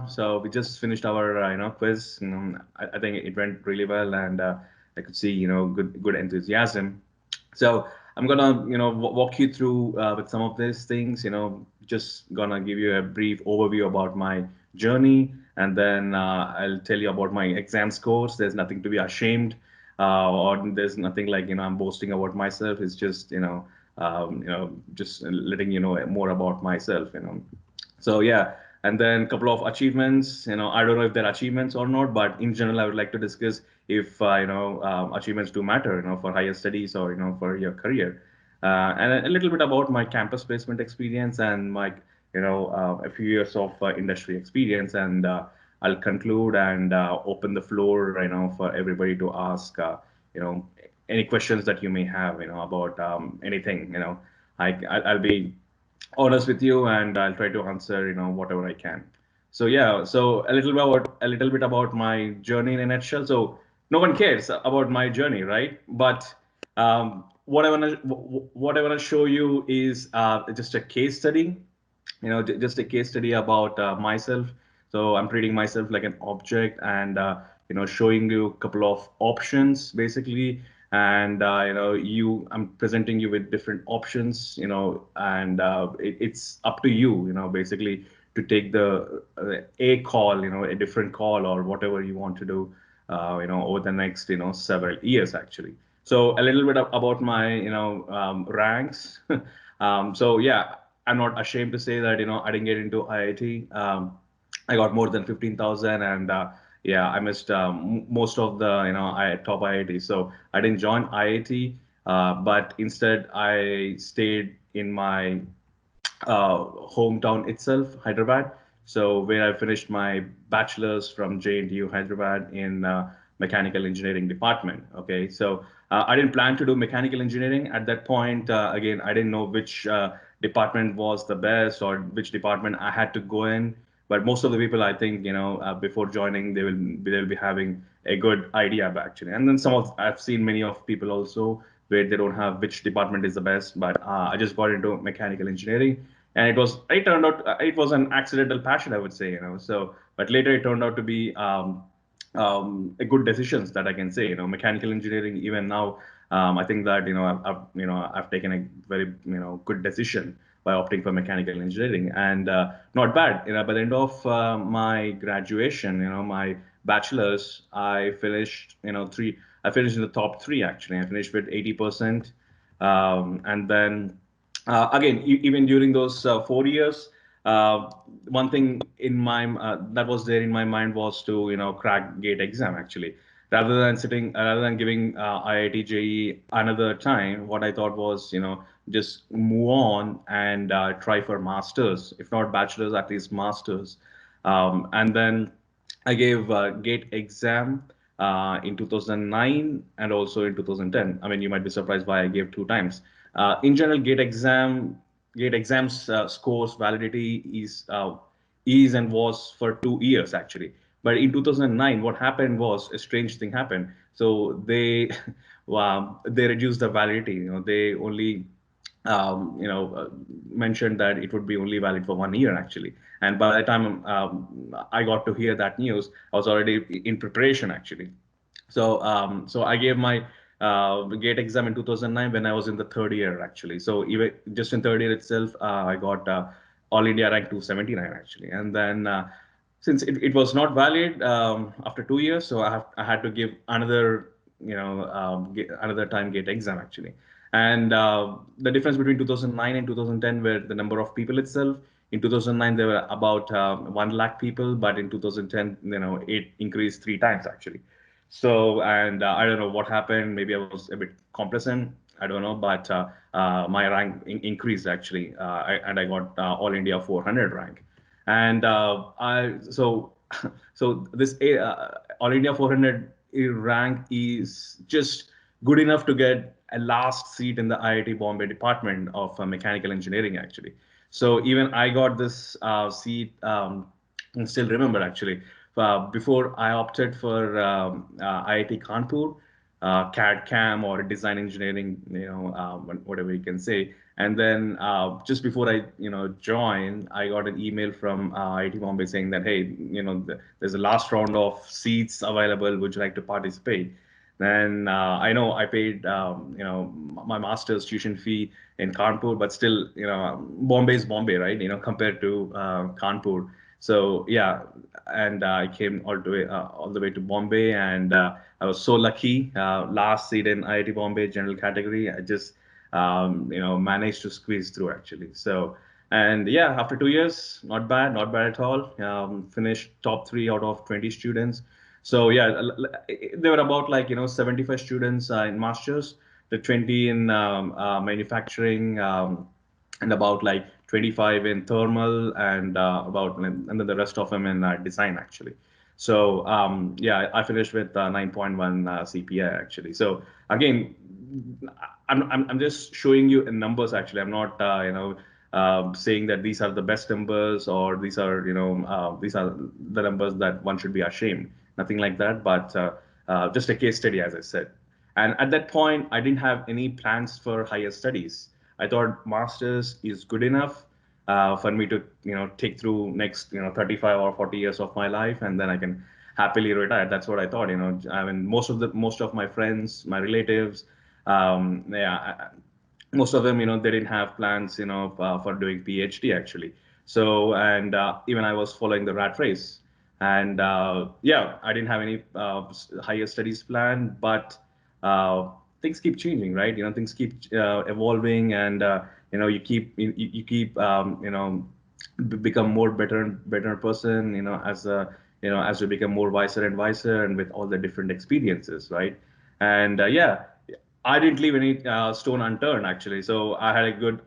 So we just finished our quiz. I think it went really well, and I could see good enthusiasm. So I'm gonna walk you through with some of these things. Just gonna give you a brief overview about my journey, and then I'll tell you about my exam scores. There's nothing to be ashamed, or there's nothing like I'm boasting about myself. It's just just letting you know more about myself. So yeah, and then a couple of achievements. I don't know if they're achievements or not, but in general, I would like to discuss if achievements do matter, for higher studies or for your career, and a little bit about my campus placement experience and my a few years of industry experience, and I'll conclude and open the floor, for everybody to ask, you know, any questions that you may have, about anything. I'll be honest with you, and I'll try to answer whatever I can. So yeah, so a little bit about my journey in a nutshell. So no one cares about my journey, right? But what I wanna show you is just a case study, just a case study about myself. So I'm treating myself like an object, and showing you a couple of options basically, and I'm presenting you with different options, and it's up to you, basically to take the a call, a different call or whatever you want to do, over the next several years actually. So a little bit about my ranks. So yeah, I'm not ashamed to say that I didn't get into IIT. I got more than 15,000, and yeah, I missed most of the top IIT. So I didn't join IIT, but instead I stayed in my hometown itself, Hyderabad. So where I finished my bachelor's from JNTU Hyderabad in mechanical engineering department. Okay, so I didn't plan to do mechanical engineering at that point. Again, I didn't know which department was the best or which department I had to go in. But most of the people, I think, before joining, they'll be having a good idea actually. And then I've seen many of people also where they don't have which department is the best. But I just got into mechanical engineering, and it turned out it was an accidental passion, I would say. So but later it turned out to be a good decisions that I can say. Mechanical engineering, even now, I think that I've taken a very good decision by opting for mechanical engineering, and not bad. By the end of my graduation, my bachelor's, I finished three. I finished in the top three actually. I finished with 80%, and then again, even during those 4 years, one thing that was there in my mind was to crack gate exam actually. Rather than giving IIT JEE another time, what I thought was just move on and try for masters, if not bachelor's, at least masters. And then I gave gate exam in 2009 and also in 2010. I mean, you might be surprised why I gave two times. In general, gate exams scores validity is and was for 2 years actually. But in 2009, what happened was a strange thing happened. So they they reduced the validity. They only mentioned that it would be only valid for 1 year actually. And by the time I got to hear that news, I was already in preparation actually. So I gave my gate exam in 2009 when I was in the third year actually. So even just in third year itself, I got All India rank 279 actually. And then since it was not valid after 2 years, so I had to give another another time gate exam actually. And the difference between 2009 and 2010 were the number of people itself. In 2009 there were about 1 lakh people, but in 2010 it increased three times actually. So, and I don't know what happened. Maybe I was a bit complacent. I don't know, but my rank increased actually, and I got All India 400 rank. And I so so this All India 400 rank is just good enough to get a last seat in the IIT Bombay department of mechanical engineering actually. So even I got this seat. And still remember actually, before I opted for IIT Kanpur, CAD CAM or design engineering, whatever you can say. And then just before I, joined, I got an email from IIT Bombay saying that, hey, there's a last round of seats available. Would you like to participate? Then I know I paid, my master's tuition fee in Kanpur, but still, Bombay is Bombay, right? Compared to Kanpur. So yeah, and I came all the way to Bombay, and I was so lucky. Last seat in IIT Bombay general category. I just managed to squeeze through actually. So, and yeah, after 2 years, not bad at all. Finished top three out of 20 students. So yeah, there were about 75 students in masters, the 20 in manufacturing, and about 25 in thermal, and and then the rest of them in design actually. So yeah, I finished with 9.1 CPI actually. So again, I'm just showing you in numbers actually. I'm not saying that these are the best numbers, or these are the numbers that one should be ashamed. Nothing like that, but just a case study, as I said. And at that point, I didn't have any plans for higher studies. I thought masters is good enough for me to take through next 35 or 40 years of my life, and then I can happily retire. That's what I thought. I mean, most of my friends, my relatives, yeah, most of them, they didn't have plans, for doing PhD actually. So, and even I was following the rat race, and yeah, I didn't have any higher studies plan, but things keep changing, right? Things keep evolving, and you keep become more better and better person, as you become more wiser and wiser, and with all the different experiences, right? And yeah, I didn't leave any stone unturned actually. So I had a good,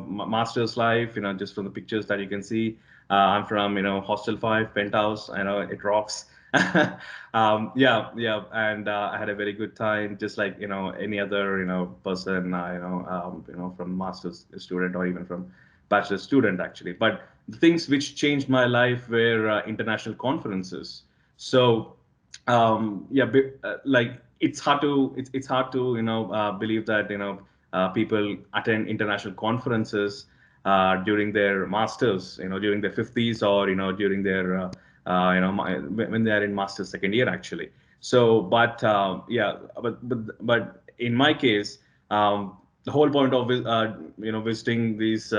master's life. Just from the pictures that you can see, I'm from Hostel 5 penthouse. I know it rocks. Yeah, yeah, and I had a very good time, just like any other person, from master's student or even from bachelor student actually. But the things which changed my life were international conferences. So yeah, like it's hard to believe that people attend international conferences during their masters, during their 50s, or during their when they are in master's second year actually. So but yeah, but in my case, the whole point of visiting these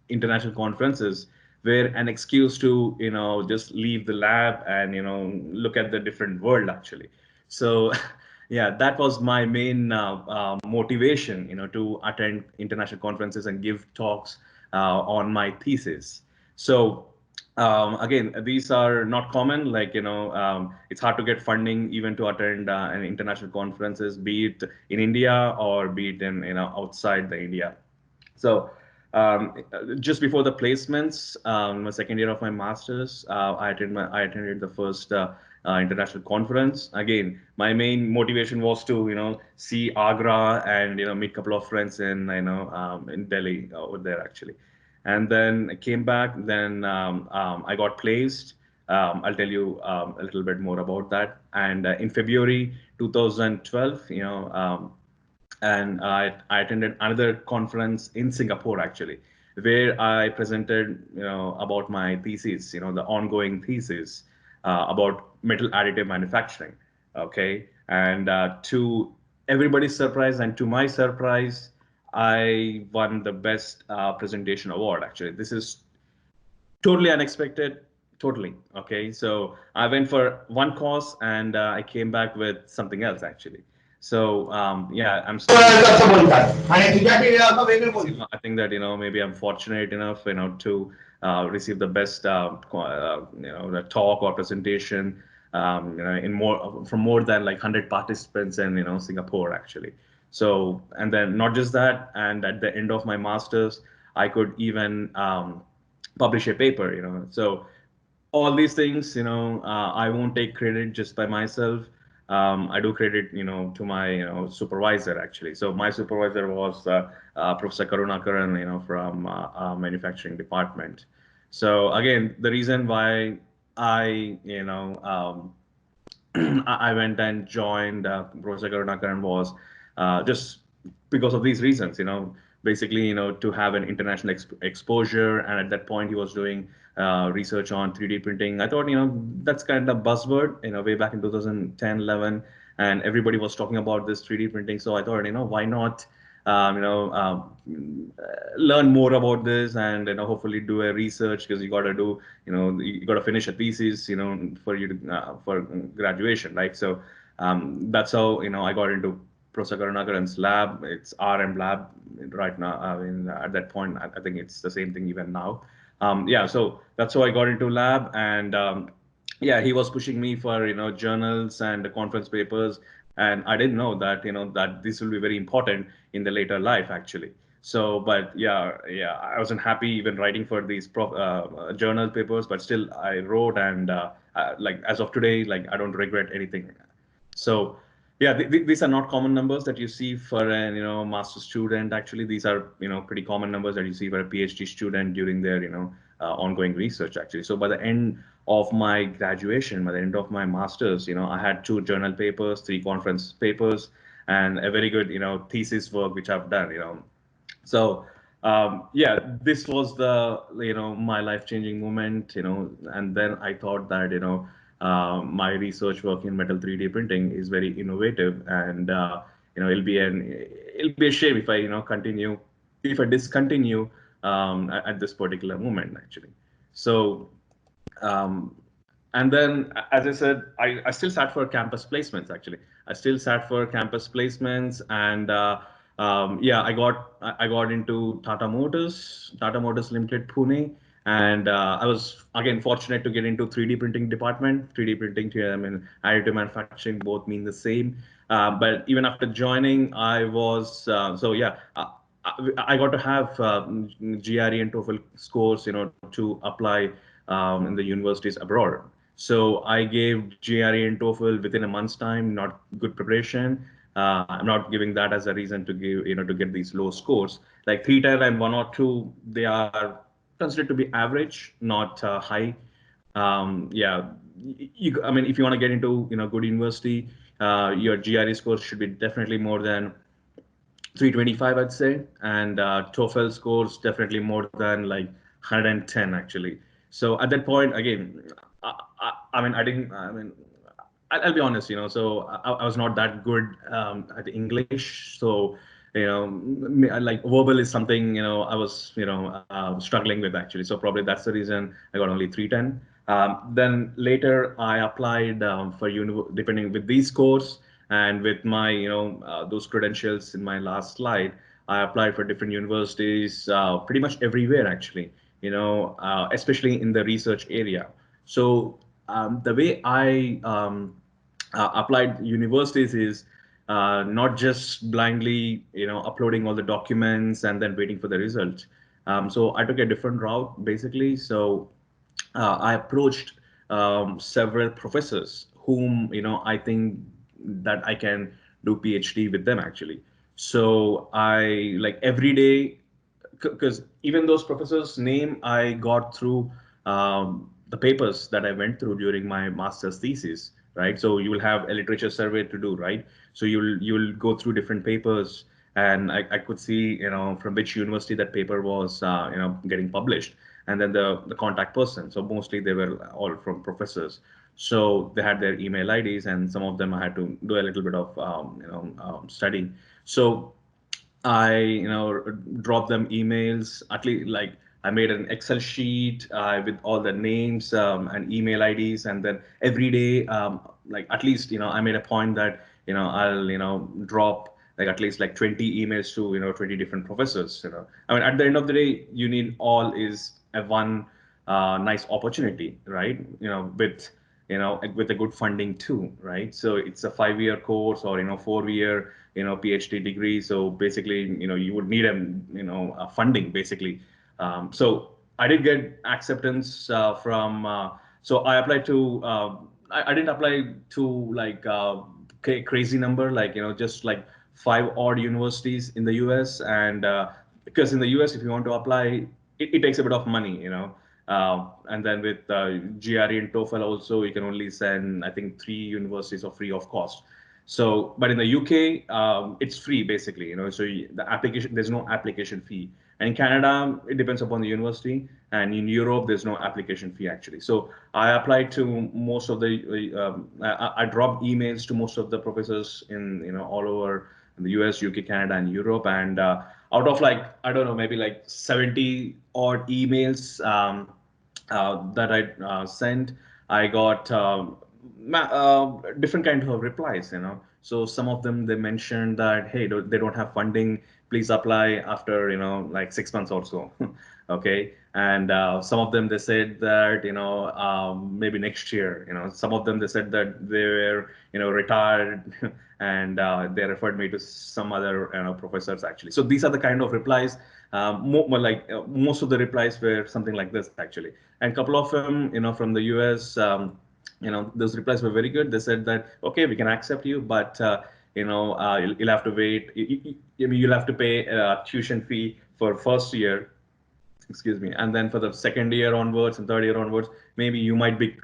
international conferences were an excuse to just leave the lab and look at the different world actually. So yeah, that was my main motivation, to attend international conferences and give talks on my thesis. So again, these are not common. It's hard to get funding even to attend an international conferences, be it in India or be it in outside the India. So just before the placements, my second year of my masters, I attended the first international conference. Again, my main motivation was to see Agra and meet a couple of friends in Delhi over there actually. And then I came back. Then I got placed. I'll tell you a little bit more about that. And in February 2012, and I attended another conference in Singapore actually, where I presented about my thesis, the ongoing thesis about metal additive manufacturing. Okay, and to everybody's surprise and to my surprise, I won the best presentation award. Actually, this is totally unexpected. Totally. Okay. So I went for one course, and I came back with something else actually. So yeah, I'm still. I think that maybe I'm fortunate enough to receive the best the talk or presentation in more from more than like 100 participants in Singapore actually. So, and then not just that, and at the end of my masters, I could even publish a paper. So all these things, I won't take credit just by myself. I do credit to my supervisor actually. So my supervisor was Professor Karunakaran, from manufacturing department. So again, the reason why I I went and joined Professor Karunakaran was just because of these reasons. basically, to have an international exposure. And at that point, he was doing research on 3D printing. I thought, that's kind of buzzword, way back in 2010, 11, and everybody was talking about this 3D printing. So I thought, why not, learn more about this, and hopefully do a research, because you got to do, you got to finish a thesis, for you to for graduation, right? So that's how I got into Professor Karunakaran's lab. It's RM lab right now. I mean, at that point, I think it's the same thing even now. Yeah, so that's how I got into lab, and yeah, he was pushing me for journals and conference papers, and I didn't know that that this will be very important in the later life, actually. So, but yeah, I wasn't happy even writing for these journal papers, but still I wrote, and like as of today, like I don't regret anything. So yeah, these are not common numbers that you see for an master student. Actually, these are pretty common numbers that you see for a PhD student during their ongoing research. Actually, so by the end of my graduation, by the end of my masters, I had 2 journal papers, 3 conference papers, and a very good thesis work which I've done. So yeah, this was the my life-changing moment, and then I thought that my research work in metal 3D printing is very innovative, and it'll be a shame if I continue, if I discontinue at this particular moment, actually. So um, and then, as I said, I still sat for campus placements. Actually, I still sat for campus placements, and yeah, I got into Tata Motors Limited, Pune, and I was again fortunate to get into 3D printing department. 3D printing, I mean, additive manufacturing, both mean the same. But even after joining, I was so yeah. I got to have GRE and TOEFL scores, to apply in the universities abroad. So I gave GRE and TOEFL within a month's time. Not good preparation. I'm not giving that as a reason to give, to get these low scores. Like 3 tier and 1 or 2, they are considered to be average, not high. Yeah, I mean, if you want to get into, good university, your GRE scores should be definitely more than 325, I'd say, and TOEFL scores definitely more than like 110, actually. So at that point, again, I mean, I didn't. I mean, I'll be honest, so I was not that good at English. So, like verbal is something, I was, struggling with, actually. So probably that's the reason I got only 310. Then later I applied for depending with these scores and with my, those credentials in my last slide, I applied for different universities, pretty much everywhere, actually, especially in the research area. So the way I applied universities is not just blindly, uploading all the documents and then waiting for the result. So I took a different route, basically. So I approached several professors whom I think that I can do PhD with them, actually. So I like every day, because even those professors' name I got through the papers that I went through during my master's thesis, right? So you will have a literature survey to do, right? So you'll go through different papers, and I could see from which university that paper was getting published, and then the contact person. So mostly they were all from professors. So they had their email IDs, and some of them I had to do a little bit of study. So I, drop them emails. At least, like I made an Excel sheet with all the names and email IDs, and then every day, like at least, I made a point that I'll drop like at least like 20 emails to 20 different professors. I mean, at the end of the day, you need all is a one nice opportunity, right? With a good funding too, right? So it's a 5-year course or 4-year PhD degree. So basically, you would need a funding, basically. So I did get acceptance from. So I applied to. I didn't apply to like crazy number, like just like 5 odd universities in the US, and because in the US, if you want to apply, it takes a bit of money, and then with GRE and TOEFL also, you can only send, I think, 3 universities are free of cost. So, but in the UK, it's free basically, so the application, there's no application fee. And in Canada, it depends upon the university. And in Europe, there's no application fee actually. So I applied to most of the, I dropped emails to most of the professors in, all over the US, UK, Canada, and Europe. And out of like, I don't know, maybe like 70 odd emails, that I sent, I got different kind of replies. So some of them, they mentioned that, hey, they don't have funding. Please apply after like 6 months or so. Okay, and some of them, they said that maybe next year. Some of them, they said that they were retired, and they referred me to some other professors actually. So these are the kind of replies. Most of the replies were something like this actually, and a couple of them from the US. Those replies were very good. They said that, okay, we can accept you, but you'll have to wait. You'll have to pay a tuition fee for first year, excuse me, and then for the second year onwards and third year onwards, maybe you might be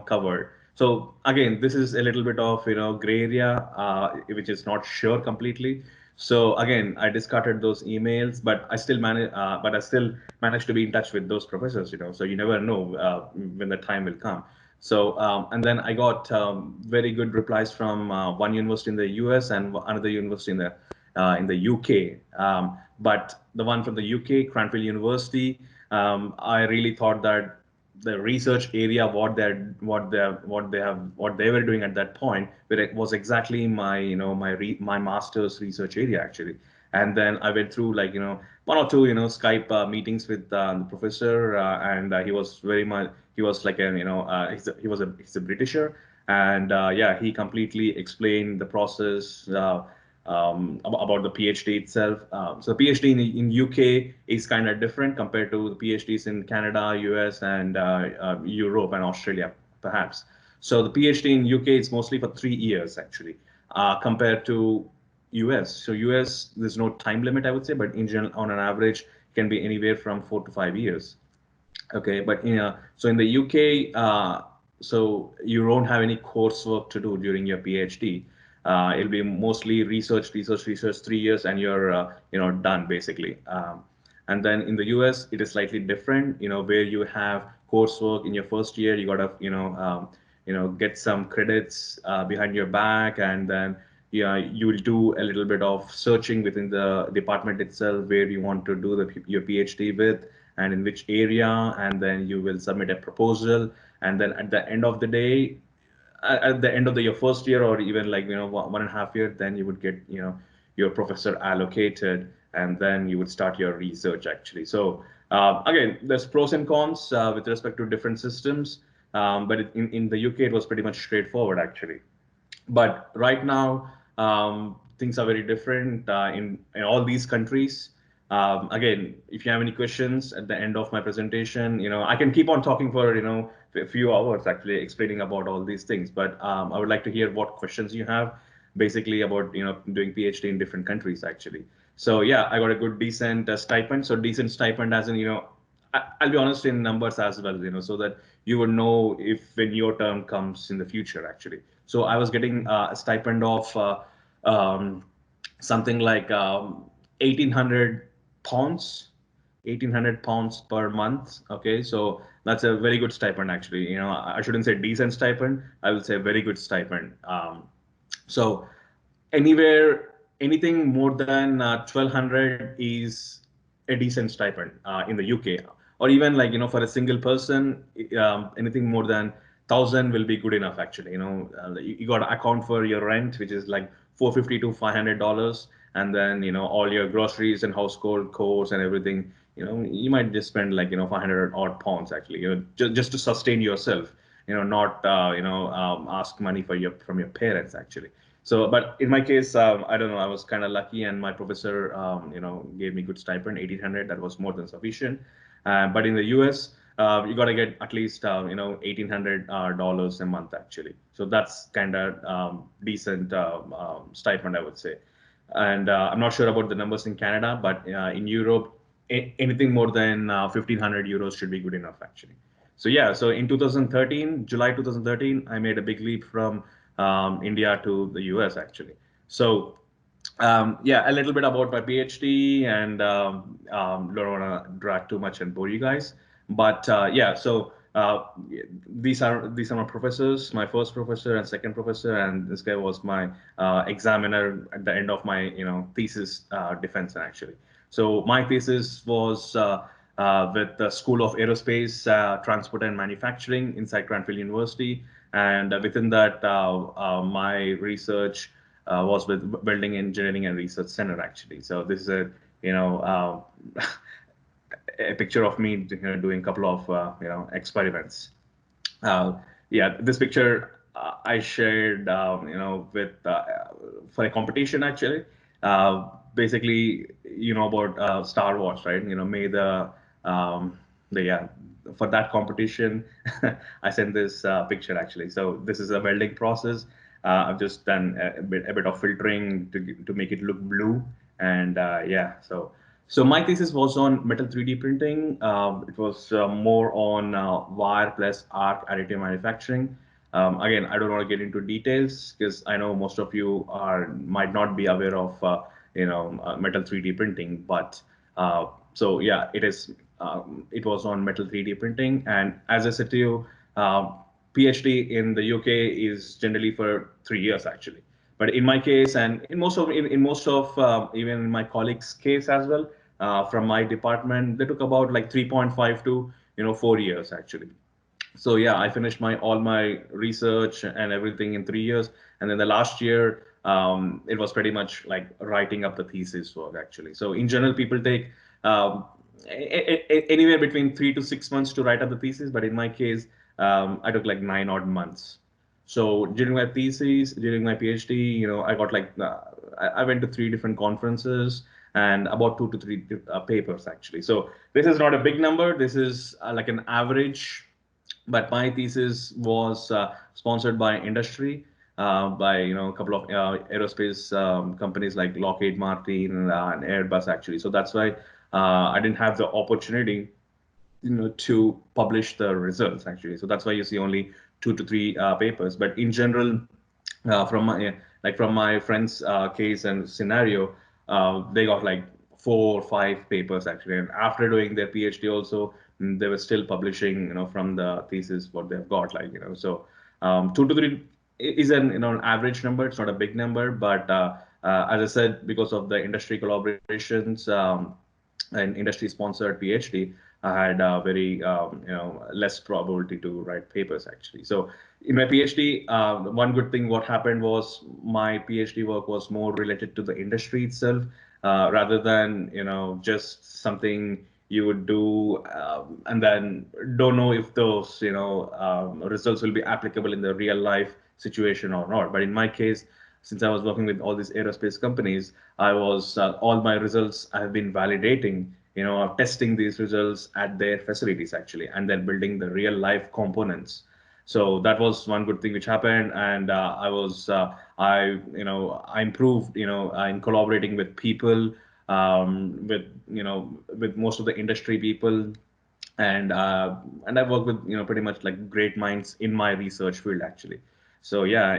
covered. So again, this is a little bit of gray area, which is not sure completely. So again, I discarded those emails, but I still managed to be in touch with those professors. So you never know when the time will come. So and then I got very good replies from one university in the US and another university in the UK. But the one from the UK, Cranfield University, I really thought that the research area, what they were doing at that point, where it was exactly my my master's research area actually. And then I went through like one or two Skype meetings with the professor, and he was very much, he was like he's a Britisher, and yeah, he completely explained the process. About the PhD itself. So the PhD in UK is kind of different compared to the PhDs in Canada, US, and Europe and Australia, perhaps. So the PhD in UK is mostly for 3 years actually, compared to US. So US, there's no time limit, I would say, but in general, on an average, can be anywhere from 4 to 5 years. Okay, but so in the UK, so you don't have any coursework to do during your PhD. It'll be mostly research, 3 years, and you're done basically. And then in the US, it is slightly different. Where you have coursework in your first year, you gotta get some credits behind your back, and then yeah, you will do a little bit of searching within the department itself where you want to do your PhD with, and in which area, and then you will submit a proposal, and then at the end of the day, at the end of your first year, or even like 1.5 year, then you would get your professor allocated, and then you would start your research actually. So again, there's pros and cons with respect to different systems, but in the UK, it was pretty much straightforward actually. But right now, things are very different in all these countries. Again, if you have any questions at the end of my presentation, I can keep on talking for a few hours actually explaining about all these things. But I would like to hear what questions you have, basically about doing PhD in different countries actually. So yeah, I got a good decent stipend. So decent stipend as in I'll be honest in numbers as well, so that you would know if when your term comes in the future, actually. So I was getting a stipend of something like 1,800 pounds, 1,800 pounds per month. Okay, so that's a very good stipend, actually. I shouldn't say decent stipend. I will say very good stipend. So anywhere, anything more than 1,200 is a decent stipend in the UK, or even like for a single person, anything more than 1,000 will be good enough actually. You got to account for your rent, which is like 450 to $500, and then all your groceries and household chores and everything. You might just spend like 500 odd pounds actually, just to sustain yourself. Not ask money from your parents actually. So, but in my case, I don't know. I was kind of lucky, and my professor, gave me good stipend, 1,800. That was more than sufficient. But in the U.S., you got to get at least $1,800 a month actually. So that's kind of decent stipend, I would say. And I'm not sure about the numbers in Canada, but in Europe, anything more than 1,500 euros should be good enough actually. So yeah, so in 2013, July 2013, I made a big leap from India to the US actually. So yeah, a little bit about my PhD, and don't want to drag too much and bore you guys. But yeah, so these are my professors, my first professor and second professor, and this guy was my examiner at the end of my thesis defense actually. So my thesis was with the School of Aerospace, Transport and Manufacturing inside Cranfield University, and within that, my research was with Building Engineering and Research Center actually. So this is a a picture of me doing a couple of experiments. Uh, yeah, this picture I shared, with for a competition actually. Basically, you know about Star Wars, right? May the yeah for that competition, I sent this picture actually. So this is a welding process. I've just done a bit of filtering to make it look blue, and yeah, so my thesis was on metal 3D printing. It was more on wire plus arc additive manufacturing. Again, I don't want to get into details because I know most of you are might not be aware of metal 3D printing. But so yeah, it is. It was on metal 3D printing, and as I said to you, PhD in the UK is generally for 3 years actually. But in my case, and in most of even in my colleagues' case as well, from my department, they took about like 3.5 to 4 years actually. So yeah, I finished my all my research and everything in 3 years, and then the last year, it was pretty much like writing up the thesis work actually. So in general, people take anywhere between 3 to 6 months to write up the thesis, but in my case, I took like 9 odd months. So during my thesis, during my PhD, I got like I went to three different conferences and about two to three papers actually. So this is not a big number. This is like an average, but my thesis was sponsored by industry, by a couple of aerospace companies like Lockheed Martin and Airbus actually. So that's why I didn't have the opportunity to publish the results actually. So that's why you see only two to three papers. But in general, from my friend's case and scenario, they got like 4 or 5 papers actually. And after doing their PhD also, they were still publishing, from the thesis what they've got, like, so two to three is an average number. It's not a big number, but as I said, because of the industry collaborations, and industry sponsored PhD, I had very less probability to write papers actually. So in my PhD, one good thing what happened was my PhD work was more related to the industry itself, rather than just something you would do, and then don't know if those results will be applicable in the real life situation or not. But in my case, since I was working with all these aerospace companies, I was all my results I have been validating, testing these results at their facilities actually, and then building the real life components. So that was one good thing which happened, and I improved, in collaborating with people, with most of the industry people, and I work with pretty much like great minds in my research field actually. So yeah,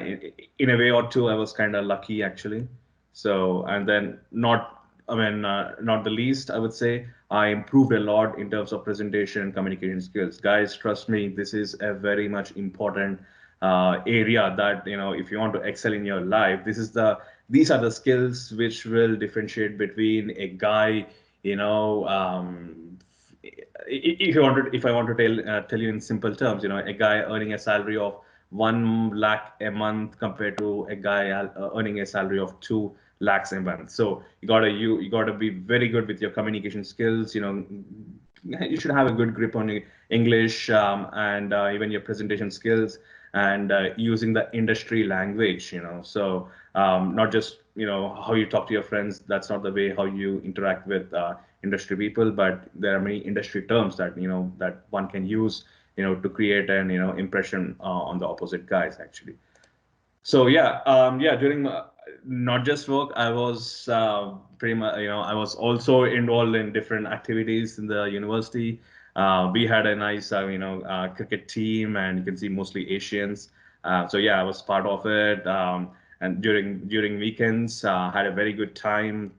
in a way or two, I was kind of lucky actually. So and then not the least, I would say I improved a lot in terms of presentation and communication skills. Guys, trust me, this is a very much important area that if you want to excel in your life, these are the skills which will differentiate between a guy, you know. If I want to tell you in simple terms, a guy earning a salary of 1 lakh a month compared to a guy earning a salary of 2 lakhs a month. So you gotta be very good with your communication skills. You should have a good grip on English, and even your presentation skills, and using the industry language. So not just how you talk to your friends. That's not the way how you interact with industry people, but there are many industry terms that that one can use to create an impression on the opposite guys actually. So yeah, during not just work, I was pretty much, I was also involved in different activities in the university. We had a nice, cricket team, and you can see mostly Asians. So yeah, I was part of it. And during weekends, had a very good time.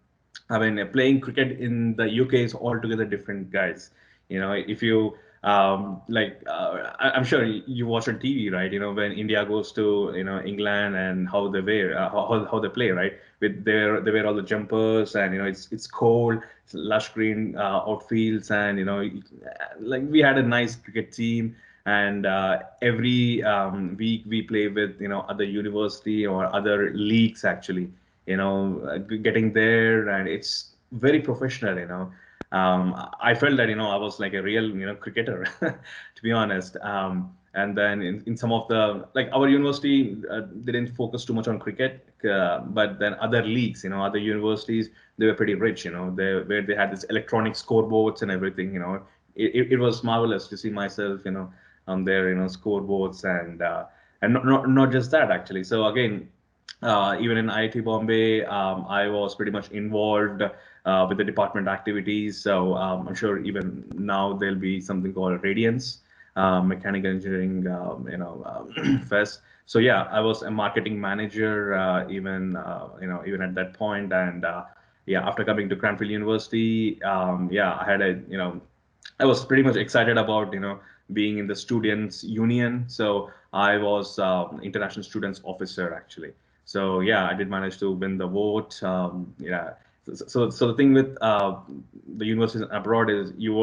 I mean, playing cricket in the UK is altogether different, guys. You know, if you I'm sure you watch on TV, right? You know, when India goes to England and how they wear, how they play, right? With they wear all the jumpers, and it's cold, it's lush green outfields, and like we had a nice cricket team, and every week we play with other university or other leagues actually, getting there, and it's very professional. I felt that I was like a real cricketer, to be honest. And then in some of the, like, our university didn't focus too much on cricket, but then other leagues, other universities, they were pretty rich, where they had this electronic scoreboards and everything. It was marvelous to see myself, on their scoreboards, and not just that actually. So again, even in IIT Bombay, I was pretty much involved with the department activities. So I'm sure even now there'll be something called Radiance, Mechanical Engineering, Fest. So yeah, I was a marketing manager even at that point. And yeah, after coming to Cranfield University, yeah, I was pretty much excited about being in the students union. So I was international students officer actually. So yeah, I did manage to win the vote. Yeah. So the thing with the universities abroad is you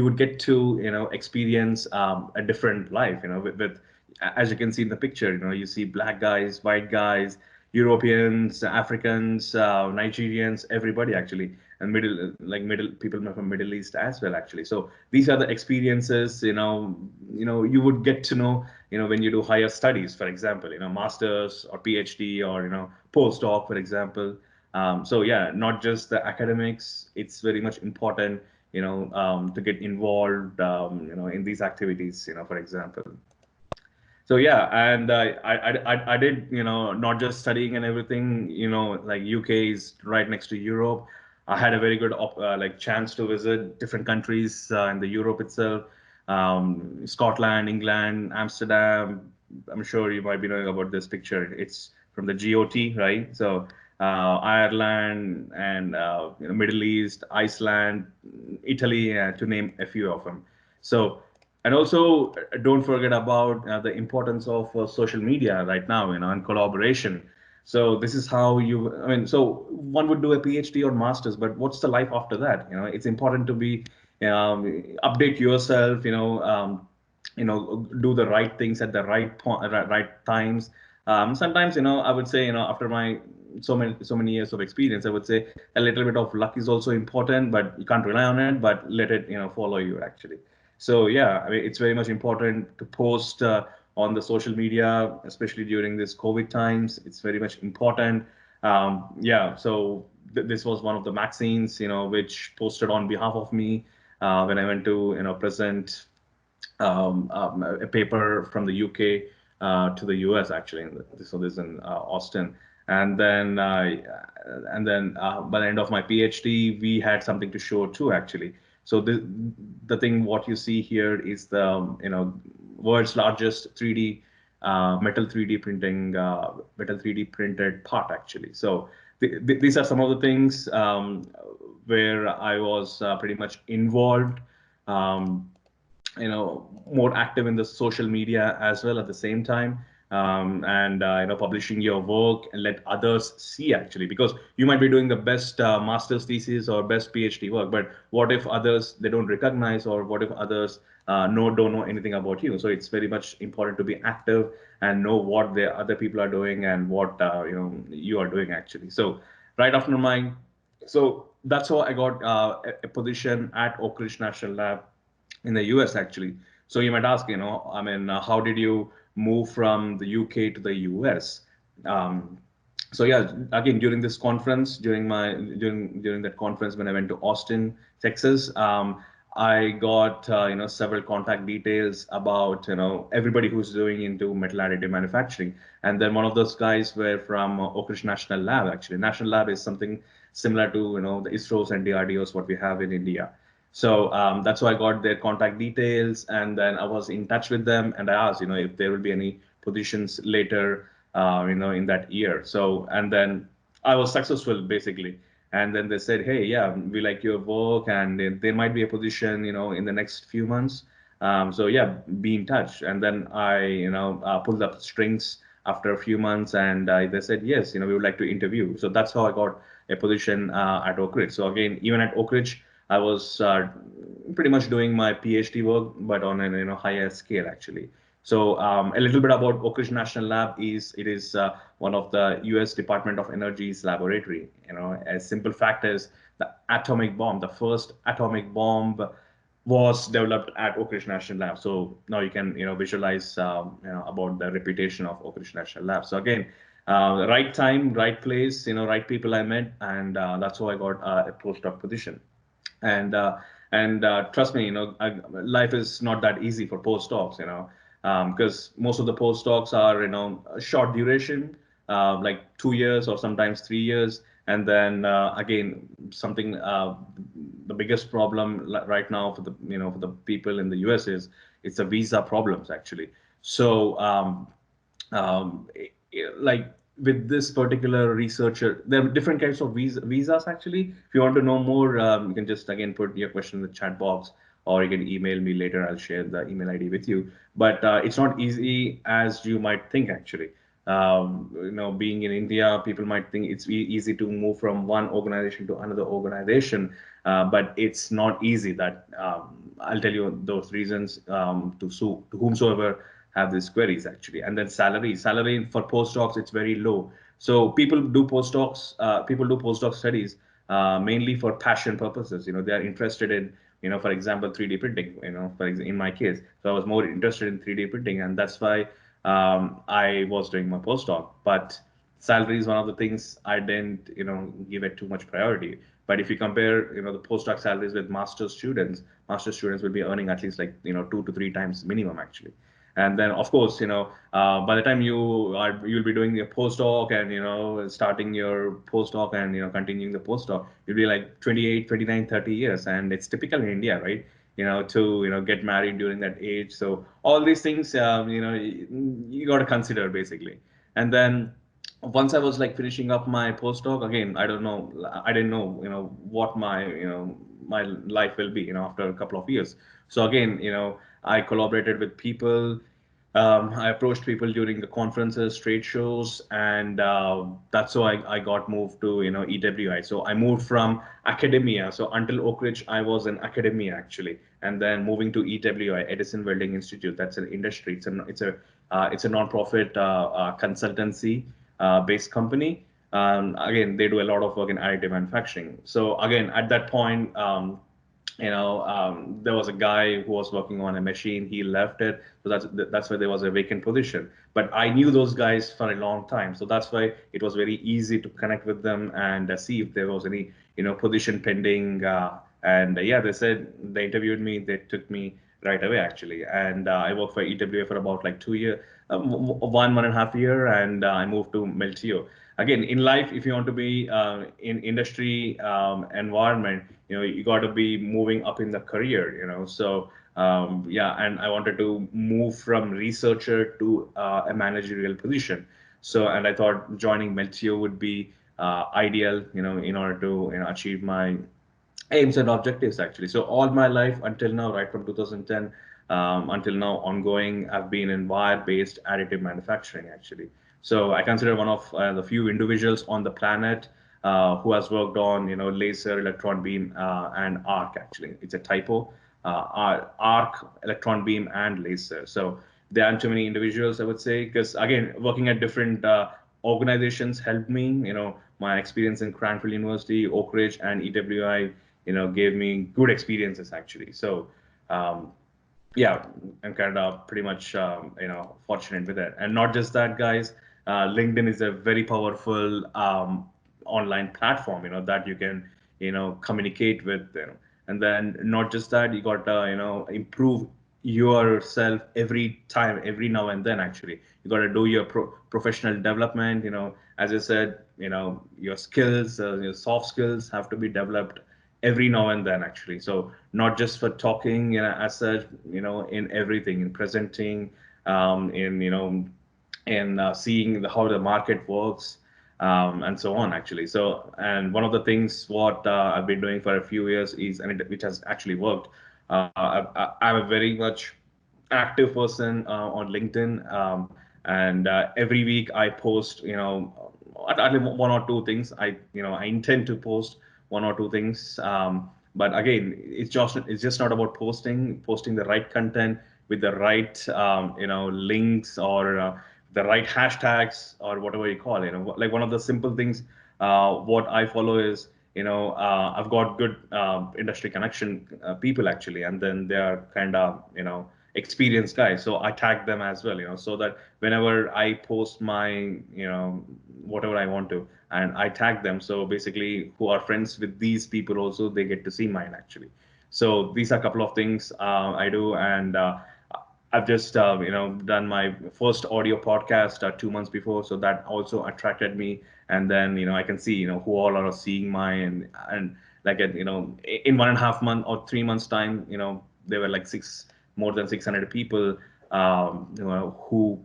would get to experience a different life. With, as you can see in the picture, you see black guys, white guys, Europeans, Africans, Nigerians, everybody actually, and middle people from Middle East as well actually. So these are the experiences you would get to know when you do higher studies, for example, masters or PhD or postdoc, for example. So yeah, not just the academics. It's very much important to get involved in these activities, for example. So yeah, and I did not just studying and everything. Like UK is right next to Europe. I had a very good like chance to visit different countries in the Europe itself, Scotland, England, Amsterdam. I'm sure you might be knowing about this picture. It's from the GOT, right? So Ireland and Middle East, Iceland, Italy, to name a few of them. So, and also don't forget about the importance of social media right now, and collaboration. So this is how I mean, so one would do a PhD or masters, but what's the life after that? It's important to be update yourself, do the right things at the right point, right times. Sometimes, I would say, after my so many years of experience, I would say a little bit of luck is also important, but you can't rely on it. But let it, follow you actually. So yeah, I mean, it's very much important to post on the social media, especially during this COVID times. It's very much important. Yeah, so this was one of the magazines, which posted on behalf of me when I went to, present a paper from the UK to the US actually. So this is in Austin, and then by the end of my PhD, we had something to show too actually. So the thing what you see here is the world's largest 3D metal 3D printed part actually. So these are some of the things where I was pretty much involved. Um, more active in the social media as well at the same time, and publishing your work and let others see actually, because you might be doing the best master's thesis or best PhD work, but what if others, they don't recognize, or what if others don't know anything about you? So it's very much important to be active and know what the other people are doing and what you are doing actually. So right after my so that's how I got a position at Oak Ridge National Lab in the US actually. So you might ask, I mean, how did you move from the UK to the US? Um, so yeah, again, during this conference, during that conference when I went to Austin, Texas, I got several contact details about everybody who's doing into metal additive manufacturing, and then one of those guys were from Oak Ridge National Lab. Actually, National Lab is something similar to the ISROs and DRDOs what we have in India. So that's why I got their contact details, and then I was in touch with them, and I asked, if there will be any positions later, in that year. So, and then I was successful basically. And then they said, hey, yeah, we like your work, and there might be a position, in the next few months. So yeah, be in touch. And then I, pulled up strings after a few months, and they said, yes, we would like to interview. So that's how I got a position at Oak Ridge. So again, even at Oak Ridge, I was pretty much doing my PhD work, but on a higher scale actually. So a little bit about Oak Ridge National Lab is it is one of the U.S. Department of Energy's laboratory. A simple fact is the atomic bomb, the first atomic bomb was developed at Oak Ridge National Lab. So now you can visualize about the reputation of Oak Ridge National Lab. So again, right time, right place, right people I met, and that's how I got a postdoc position. And trust me, life is not that easy for postdocs, because most of the postdocs are short duration, like 2 years or sometimes 3 years, and then again something the biggest problem right now for the for the people in the US is it's a visa problems actually. So like with this particular researcher, there are different kinds of visas actually. If you want to know more, you can just again put your question in the chat box, or you can email me later. I'll share the email ID with you. But it's not easy as you might think actually. Being in India, people might think it's easy to move from one organization to another organization, but it's not easy. That I'll tell you those reasons to whomsoever have these queries actually. And then salary for postdocs, it's very low. So people do postdoc studies mainly for passion purposes. They are interested in, for example, 3D printing. In my case, so I was more interested in 3D printing, and that's why I was doing my postdoc. But salary is one of the things I didn't, give it too much priority. But if you compare, the postdoc salaries with master students will be earning at least like, 2 to 3 times minimum actually. And then of course, by the time you'll be doing your postdoc and starting your postdoc and continuing the postdoc, you'll be like 28, 29, 30 years, and it's typical in India, right? To get married during that age. So all these things, you got to consider basically. And then once I was like finishing up my postdoc, again, I didn't know, what my life will be, after a couple of years. So again, I collaborated with people. I approached people during the conferences, trade shows, and that's how I got moved to EWI. So I moved from academia. So until Oak Ridge, I was in academia actually, and then moving to EWI, Edison Welding Institute. That's an industry. It's a non-profit consultancy based company. Again, they do a lot of work in additive manufacturing. So again, at that point. There was a guy who was working on a machine. He left it, so that's why there was a vacant position. But I knew those guys for a long time, so that's why it was very easy to connect with them and see if there was any position pending. And yeah, they said they interviewed me. They took me right away actually, and I worked for EWA for about like 2 years, 1.5 year, and I moved to Meltio. Again, in life, if you want to be in industry environment, you got to be moving up in the career. So yeah, and I wanted to move from researcher to a managerial position. So, and I thought joining Meltio would be ideal, in order to achieve my aims and objectives actually. So all my life until now, right from 2010 until now, ongoing, I've been in wire-based additive manufacturing actually. So I consider one of the few individuals on the planet who has worked on laser, electron beam, and arc actually. It's a typo, arc, electron beam, and laser. So there aren't too many individuals, I would say, because again, working at different organizations helped me. My experience in Cranfield University, Oak Ridge, and EWI, gave me good experiences actually. So yeah, I'm kind of pretty much fortunate with it. And not just that, guys. LinkedIn is a very powerful online platform. That you can communicate with. And then not just that, you got to improve yourself every time, every now and then. Actually, you got to do your professional development. As I said, your skills, your soft skills have to be developed every now and then actually. So not just for talking as such, in everything, in presenting, in and seeing how the market works, and so on actually. So, and one of the things what I've been doing for a few years is, and which has actually worked, I'm a very much active person on LinkedIn, and every week I post, at least one or two things. I intend to post one or two things. But again, it's just not about posting the right content with the right links, or the right hashtags, or whatever you call it. Like one of the simple things what I follow is, I've got good industry connection people actually, and then they are kind of experienced guys. So I tag them as well, so that whenever I post my whatever I want to, and I tag them. So basically, who are friends with these people also, they get to see mine actually. So these are a couple of things I do, and I've just done my first audio podcast 2 months before, so that also attracted me. And then I can see who all are seeing mine, and like in 1.5 month or 3 months time, there were like more than 600 people who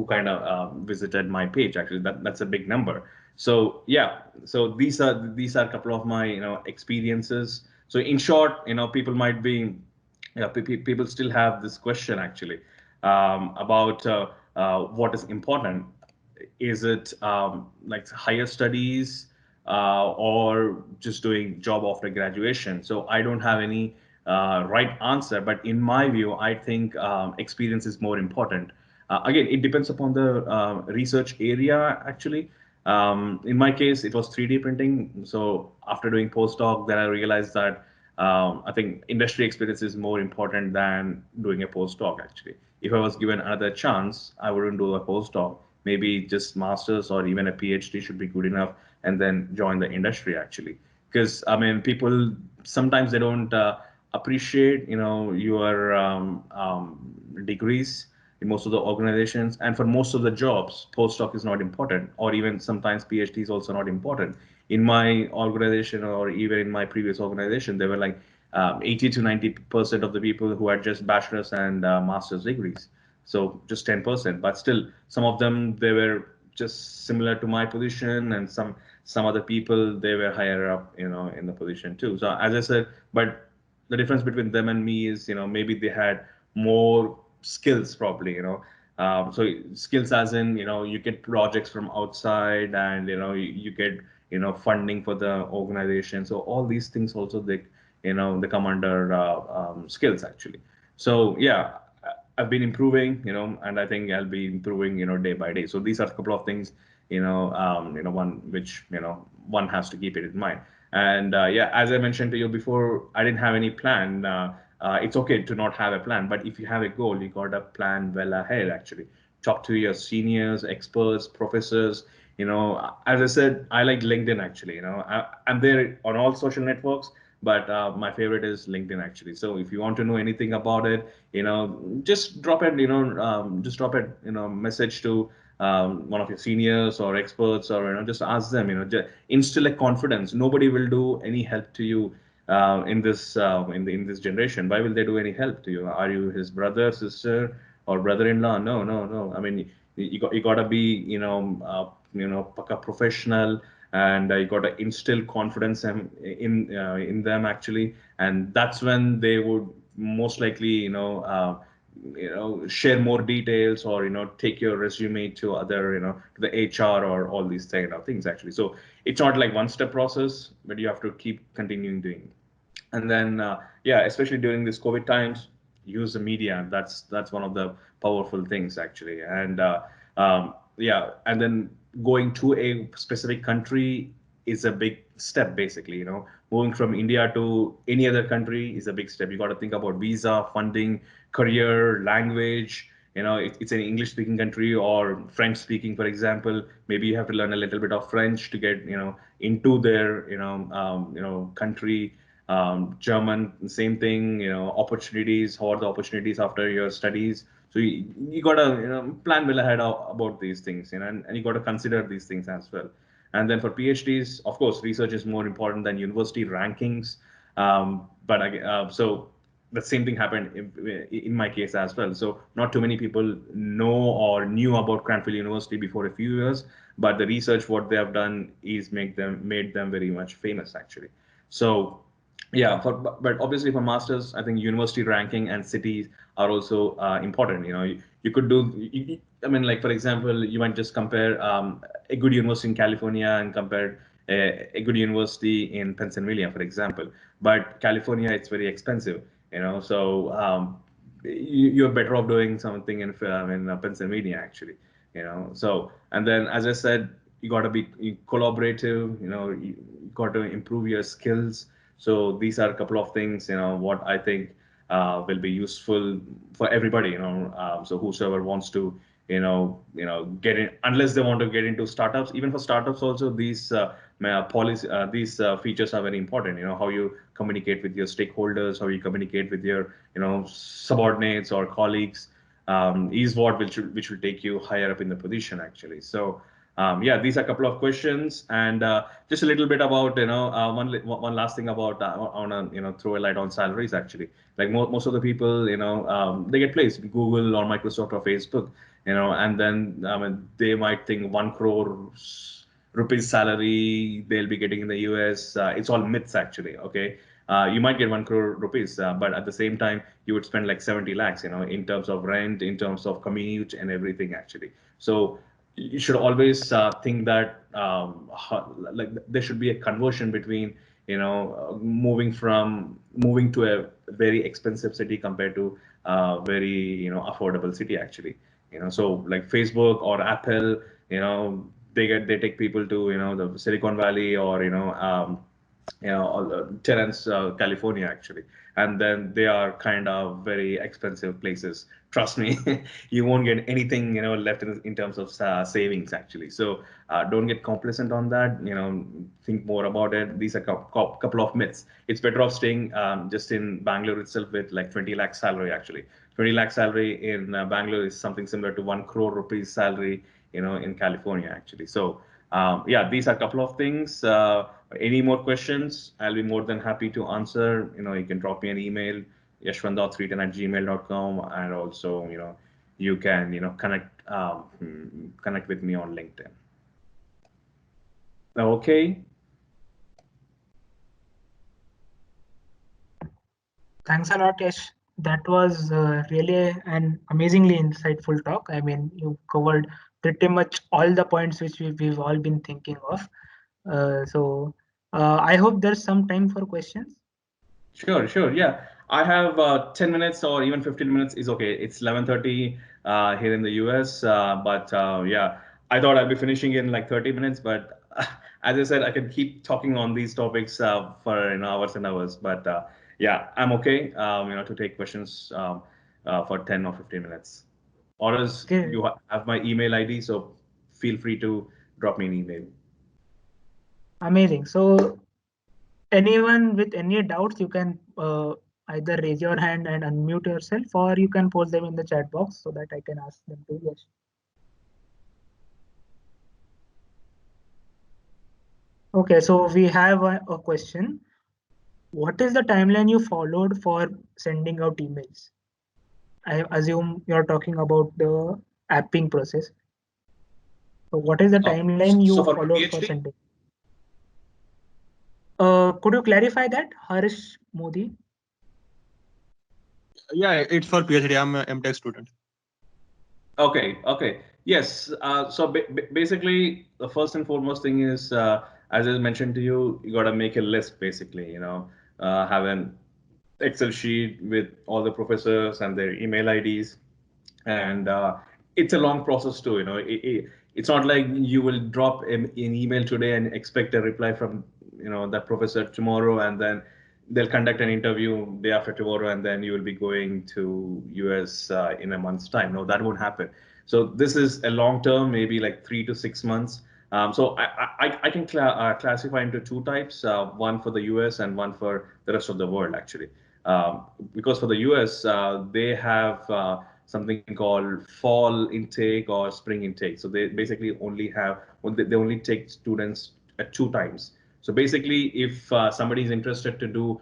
kind of visited my page actually. That's a big number. So yeah, so these are a couple of my experiences. So in short, people might be, yeah, people still have this question actually, about what is important. Is it like higher studies, or just doing job after graduation? So I don't have any right answer, but in my view, I think experience is more important. Again, it depends upon the research area actually. In my case, it was 3D printing. So after doing postdoc, then I realized that I think industry experience is more important than doing a postdoc actually. If I was given another chance, I wouldn't do a postdoc. Maybe just masters or even a PhD should be good enough, and then join the industry actually. Because I mean, people sometimes they don't appreciate your degrees in most of the organizations, and for most of the jobs, postdoc is not important, or even sometimes PhD is also not important. In my organization, or even in my previous organization, there were like 80 to 90% of the people who had just bachelor's and master's degrees. So just 10%, but still, some of them they were just similar to my position, and some other people they were higher up, in the position too. So as I said, but the difference between them and me is, maybe they had more skills probably, so skills as in, you get projects from outside, and you get funding for the organization. So all these things also, they come under skills actually. So yeah, I've been improving, and I think I'll be improving, day by day. So these are a couple of things, one which one has to keep it in mind. And yeah, as I mentioned to you before, I didn't have any plan. It's okay to not have a plan, but if you have a goal, you got to plan well ahead. Actually, talk to your seniors, experts, professors. As I said, I like LinkedIn actually. I'm there on all social networks, but my favorite is LinkedIn actually. So if you want to know anything about it, just drop it, just drop it, message to one of your seniors or experts, or just ask them, instill a confidence. Nobody will do any help to you in this generation. Why will they do any help to you? Are you his brother, sister, or brother-in-law? No, no, no. I mean, you gotta be a professional, and you gotta instill confidence in them actually, and that's when they would most likely share more details, or take your resume to other to the HR, or all these things actually. So it's not like one step process, but you have to keep continuing doing. And then yeah, especially during this COVID times, use the media. That's one of the powerful things actually. And yeah, and then going to a specific country is a big step basically. Moving from India to any other country is a big step. You got to think about visa, funding, career, language. It's an English speaking country or French speaking, for example. Maybe you have to learn a little bit of French to get into their country. German, same thing. Opportunities. How are the opportunities after your studies? So you gotta plan well ahead about these things, and you gotta consider these things as well. And then for PhDs, of course, research is more important than university rankings. But so the same thing happened in my case as well. So not too many people know or knew about Cranfield University before a few years, but the research what they have done is made them very much famous actually. So yeah, but obviously for masters, I think university ranking and cities are also important. You could do. I mean, like for example, you might just compare a good university in California and compare a good university in Pennsylvania, for example. But California, it's very expensive. So you're better off doing something in Pennsylvania actually. So and then as I said, you got to be collaborative. You got to improve your skills. So these are a couple of things, what I think will be useful for everybody. So whosoever wants to, get in, unless they want to get into startups. Even for startups, also these features are very important. How you communicate with your stakeholders, how you communicate with your, subordinates or colleagues, is what which will take you higher up in the position actually. So yeah, these are a couple of questions, and just a little bit about one last thing about on a, throw a light on salaries actually. Like most of the people, they get placed in Google or Microsoft or Facebook, and then they might think 1 crore rupees salary they'll be getting in the US. It's all myths actually. Okay. You might get 1 crore rupees, but at the same time, you would spend like 70 lakhs, in terms of rent, in terms of commute and everything actually. So you should always think that like there should be a conversion between moving to a very expensive city compared to very affordable city actually. So like Facebook or Apple, they take people to the Silicon Valley or Terrence, California, actually. And then they are kind of very expensive places. Trust me, you won't get anything, left in terms of savings, actually. So don't get complacent on that. Think more about it. These are couple of myths. It's better off staying just in Bangalore itself with like 20 lakh salary, actually. 20 lakh salary in Bangalore is something similar to 1 crore rupees salary, in California, actually. So yeah, these are a couple of things. Any more questions? I'll be more than happy to answer. You can drop me an email, yashwant.310@gmail.com, and also, you can, connect with me on LinkedIn. Okay. Thanks a lot, Yash. That was really an amazingly insightful talk. I mean, you covered pretty much all the points which we've all been thinking of. So I hope there's some time for questions. Sure, sure. Yeah. I have 10 minutes or even 15 minutes is okay. It's 11:30 here in the US, but yeah, I thought I'd be finishing in like 30 minutes, but as I said, I can keep talking on these topics for hours and hours. But yeah, I'm okay, to take questions for 10 or 15 minutes. Or else Okay, you have my email ID, so feel free to drop me an email. amazing. So anyone with any doubts, you can either raise your hand and unmute yourself, or you can post them in the chat box so that I can ask them to. Yes. Okay, so we have a question. What is the timeline you followed for sending out emails? I assume you're talking about the apping process. So what is the Oh, timeline so you for followed for PhD? sending? Could you clarify that, Harish Modi? Yeah, it's for PhD. I'm a MTech student. Okay, okay. Yes. So basically, the first and foremost thing is, as I mentioned to you, you got to make a list, basically, have an Excel sheet with all the professors and their email IDs. And it's a long process too. It's not like you will drop an email today and expect a reply from, that professor tomorrow, and then they'll conduct an interview day after tomorrow, and then you will be going to US in a month's time. No, that won't happen. So this is a long term, maybe like 3 to 6 months. So I can classify into two types, one for the US and one for the rest of the world, actually. Because for the US, they have something called fall intake or spring intake. So they basically only have, they only take students at 2 times. So basically, if somebody is interested to do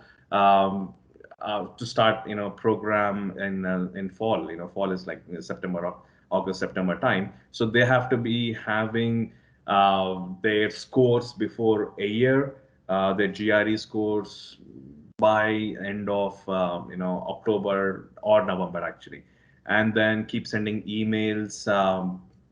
to start, program in fall. Fall is like September or August, September time. So they have to be having their scores before a year, their GRE scores by end of October or November actually, and then keep sending emails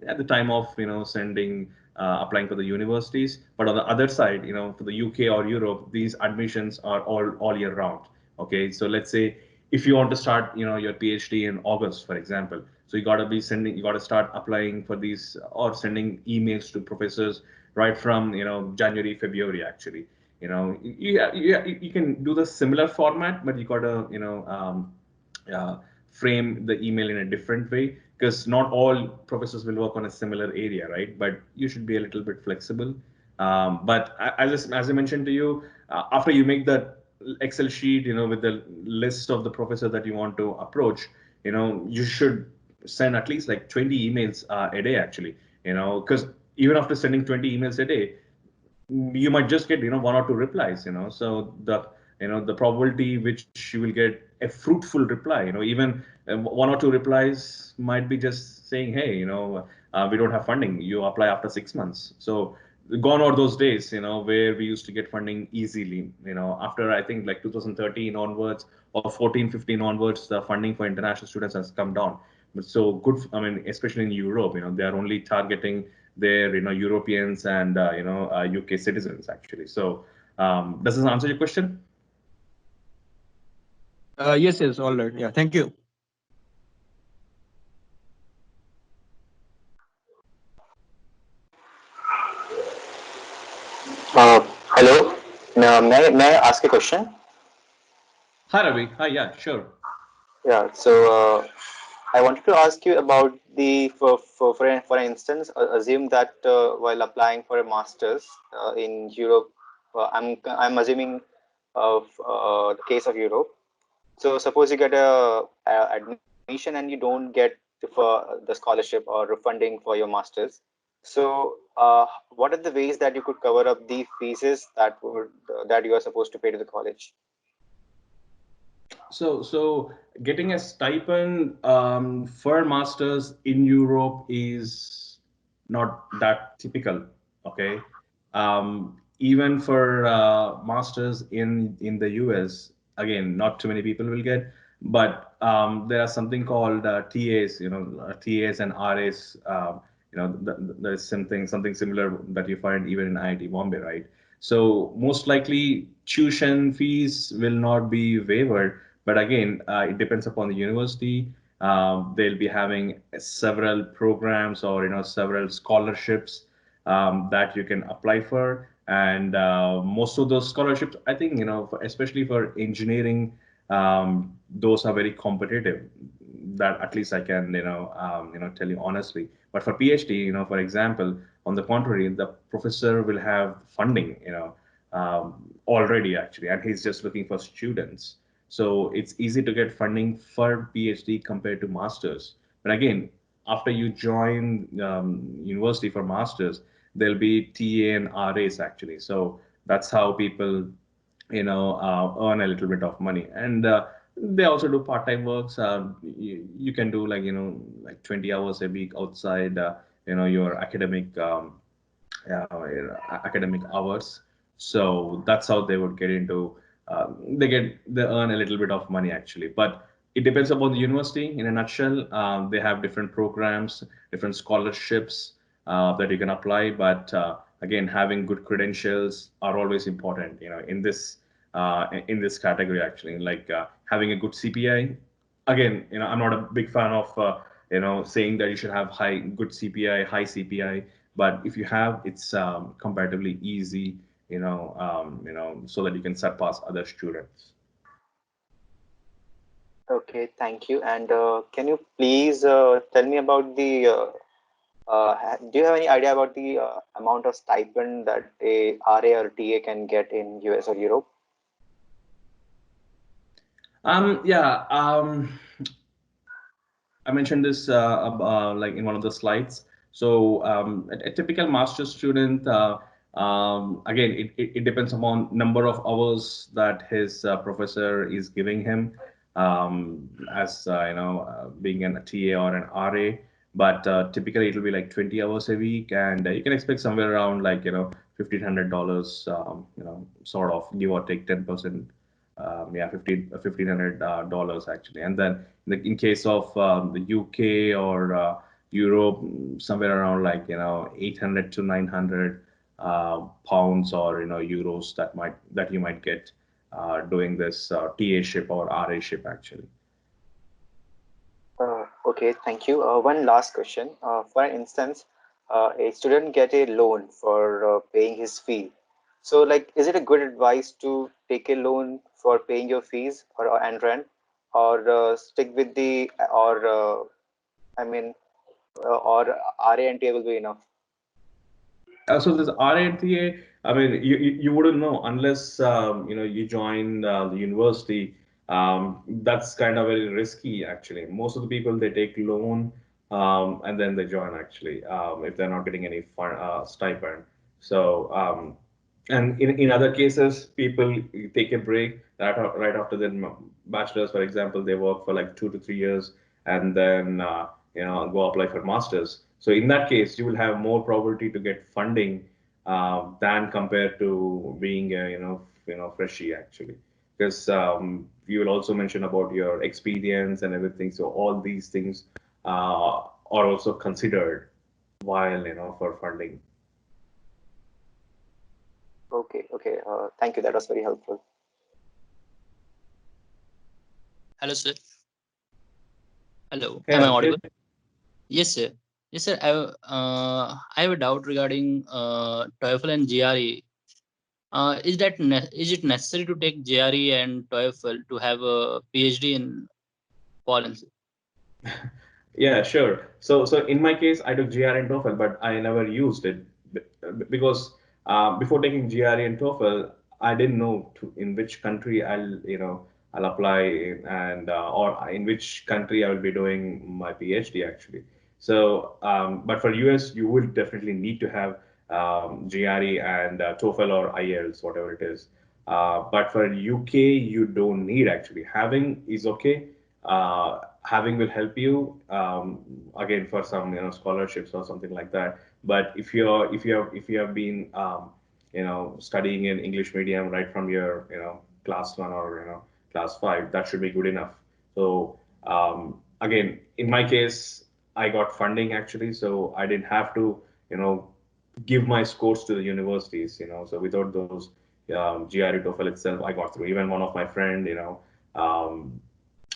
at the time of sending applying for the universities. But on the other side, for the UK or Europe, these admissions are all year round. Okay, so let's say if you want to start your PhD in August, for example, so you got to start applying for these or sending emails to professors right from January, February actually. You can do the similar format, but you got to uh, frame the email in a different way, because not all professors will work on a similar area, right? But you should be a little bit flexible. But as I mentioned to you, after you make that Excel sheet, with the list of the professor that you want to approach, you should send at least like 20 emails a day actually, because even after sending 20 emails a day, you might just get one or two replies, so the probability which you will get a fruitful reply, even one or two replies might be just saying, hey, we don't have funding, you apply after 6 months. So gone are those days, where we used to get funding easily. After I think like 2013 onwards or 14 15 onwards, the funding for international students has come down. But so good, I mean, especially in Europe, they are only targeting their Europeans and UK citizens actually. So does this answer your question? Yes, yes, all right. Yeah, thank you. Hello. May I ask a question? Hi Ravi. Hi, yeah, sure. Yeah. So I wanted to ask you about the for instance, assume that while applying for a master's in Europe, I'm assuming of the case of Europe. So suppose you get a admission and you don't get the scholarship or funding for your masters. So what are the ways that you could cover up the fees that you are supposed to pay to the college? So getting a stipend for masters in Europe is not that typical. Okay, even for masters in the US, again, not too many people will get, but there are something called TAs, TAs and RAs. There's something similar that you find even in IIT Bombay, right? So most likely tuition fees will not be waived, but again, it depends upon the university. They'll be having several programs or several scholarships that you can apply for, and most of those scholarships, I think, especially for engineering, those are very competitive. That at least I can tell you honestly. But for PhD, for example, on the contrary, the professor will have funding, already actually, and he's just looking for students. So it's easy to get funding for PhD compared to masters. But again, after you join university for masters, there'll be TA and RAs actually. So that's how people earn a little bit of money. And they also do part-time works. You can do like 20 hours a week outside your academic hours. So that's how they would get into. They earn a little bit of money actually, but it depends upon the university. In a nutshell, they have different programs, different scholarships that you can apply. But again, having good credentials are always important. In this category actually, like having a good CPI. Again, I'm not a big fan of saying that you should have good CPI, high CPI. But if you have, it's comparatively easy, so that you can surpass other students. Okay, thank you. And can you please tell me about do you have any idea about the amount of stipend that a RA or TA can get in US or Europe? Yeah. I mentioned this like in one of the slides. So a typical master's student Again, it depends upon number of hours that his professor is giving him, as being an TA or an RA. But typically it will be like 20 hours a week, and you can expect somewhere around like $1,500, sort of give or take 10%. Yeah, 1,500 dollars actually. And then in case of the UK or Europe, somewhere around like 800 to 900 pounds or euros that you might get doing this TA ship or RA ship actually. Okay, thank you. One last question. For instance, a student get a loan for paying his fee. So, like, is it a good advice to take a loan for paying your fees or and rent, or stick with the or I mean, or RA and TA will be enough? So this RNTA, I mean, you wouldn't know unless you join the university. That's kind of very risky actually. Most of the people they take loan and then they join actually if they're not getting any stipend. So and in other cases, people take a break right after their bachelor's, for example, they work for like 2 to 3 years and then go apply for masters. So in that case, you will have more probability to get funding than compared to being a freshie actually, because you will also mention about your experience and everything. So all these things are also considered while for funding. Okay, okay. Thank you. That was very helpful. Hello, sir. Hello. Hey, Am I Abhishek. audible? Yes, sir. Yes, sir. I have a doubt regarding TOEFL and GRE. Is it necessary to take GRE and TOEFL to have a PhD in Poland? Yeah, sure. So in my case, I took GRE and TOEFL, but I never used it because before taking GRE and TOEFL, I didn't know in which country I'll apply and or in which country I will be doing my PhD actually. So, but for US, you will definitely need to have GRE and TOEFL or IELTS, whatever it is. But for UK, you don't need actually. Having is okay. Having will help you again for some scholarships or something like that. But if you have been studying in English medium right from your class 1 or class 5, that should be good enough. So again, in my case, I got funding actually, so I didn't have to give my scores to the universities. So without those GRE TOEFL itself, I got through. Even one of my friend, um,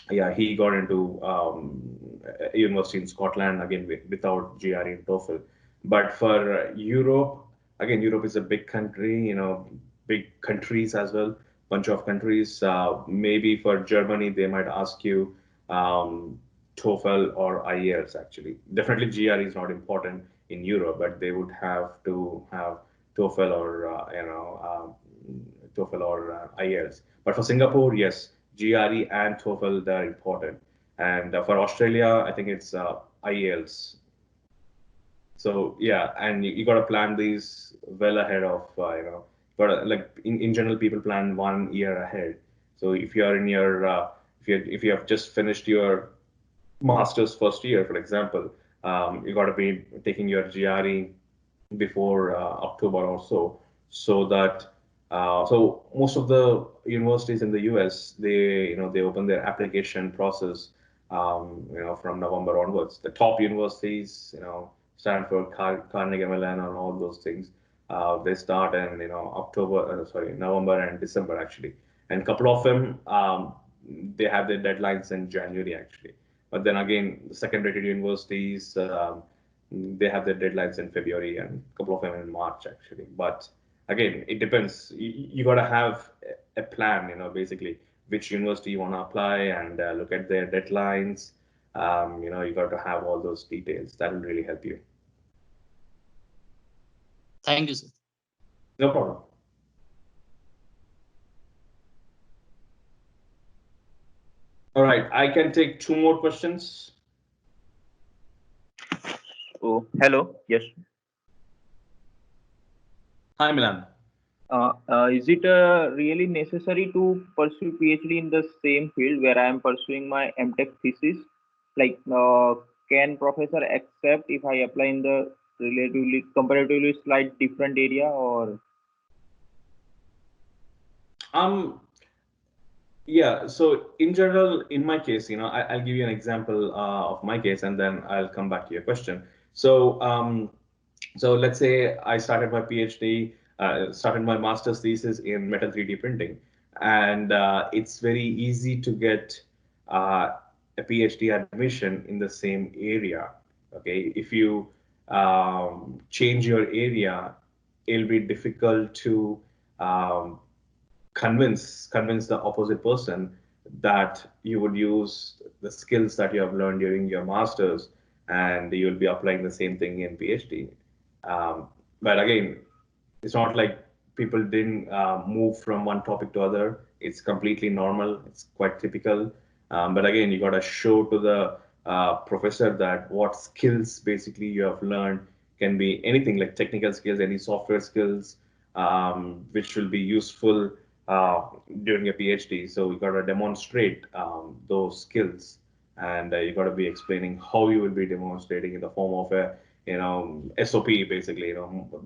yeah, he got into a university in Scotland again without GRE and TOEFL. But for Europe, again, Europe is a big country, big countries as well, bunch of countries. Maybe for Germany, they might ask you TOEFL or IELTS actually. Definitely GRE is not important in Europe, but they would have to have TOEFL or TOEFL or IELTS. But for Singapore, yes, GRE and TOEFL they're important. And for Australia, I think it's IELTS. So yeah, and you got to plan these well ahead of but like in general, people plan 1 year ahead. So if you are in your if you have just finished your master's first year, for example, you got to be taking your GRE before October or so, so that so most of the universities in the US they open their application process from November onwards. The top universities, Stanford, Carnegie Mellon, and all those things, they start in November and December actually, and a couple of them they have their deadlines in January actually. But then again, the second-rated universities, they have their deadlines in February and a couple of them in March actually. But again, it depends. You got to have a plan, basically which university you want to apply and look at their deadlines. You got to have all those details. That will really help you. Thank you, sir. No problem. All right, I can take 2 more questions. Oh, hello. Yes. Hi, Milan. Is it really necessary to pursue PhD in the same field where I am pursuing my MTech thesis? Like, can professor accept if I apply in the relatively comparatively slight different area, or Um, Yeah, so in general, in my case, I'll give you an example of my case, and then I'll come back to your question. So, so let's say I started my PhD, started my master's thesis in metal 3D printing, and it's very easy to get uh, a PhD admission in the same area. Okay, if you change your area, it'll be difficult to um, convince the opposite person that you would use the skills that you have learned during your masters and you'll be applying the same thing in PhD. But again, it's not like people didn't move from one topic to other. It's completely normal. It's quite typical. But again, you got to show to the professor that what skills basically you have learned can be anything like technical skills, any software skills, which will be useful uh, during a PhD. So you got to demonstrate those skills, and you got to be explaining how you will be demonstrating in the form of a SOP basically.